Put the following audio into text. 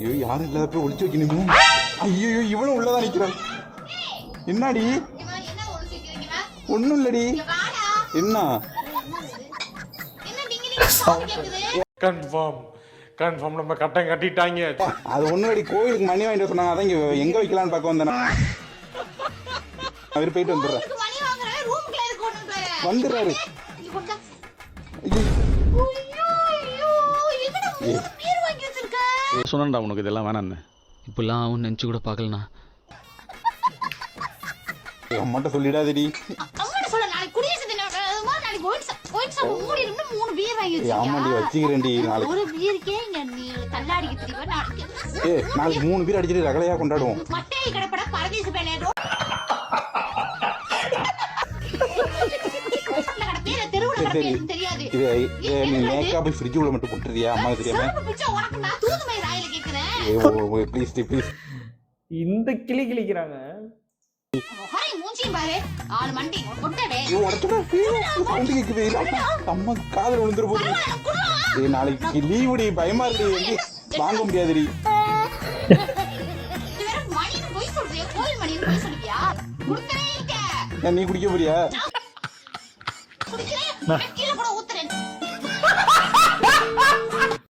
ஐயோ யாரும் இல்லாத போய் ஒளிச்சு வைக்கணுமே. ஐயோ இவனும் உள்ளதான் நிக்கிறான். என்னடி? ஒண்ணும் இல்லடி. என்ன கன்ஃபார்ம் நம்ம கட்டம் கட்டிட்டாங்க. அது ஒண்ணுடி, கோயிலுக்கு மணி வாங்கிட்டு சொன்னாங்க. அதான் எங்க வைக்கலான்னு பார்க்க வந்தேன். அவர் போயிட்டு வந்துடுறேன். வந்துடுறாரு. சொன்னா உனக்கு இதெல்லாம் வேணான்னு இப்பெல்லாம் அவன் நினைச்சு கூட பார்க்கலண்ணா. அம்மாட்ட சொல்லிடாதடி. ஆமாண்டி வச்சுக்கிறேன்டி. நாளைக்கு நாளைக்கு 3 பீர் அடிச்சுட்டு ரகலையா கொண்டாடுவோம். சரி நீ மேக்கப் ஃப்ரிட்ஜ் உள்ள மட்டும் போட்டுறியா? அம்மா தெரியாம. Please please. இந்த கிளி கிளிக்கிறாங்க. அம்மா காதல் விழுந்துரு போது. நாளைக்கு லீவுடி, பயமா இருக்கு, வாங்க முடியாதுடி. நீ குடிக்க போறியா?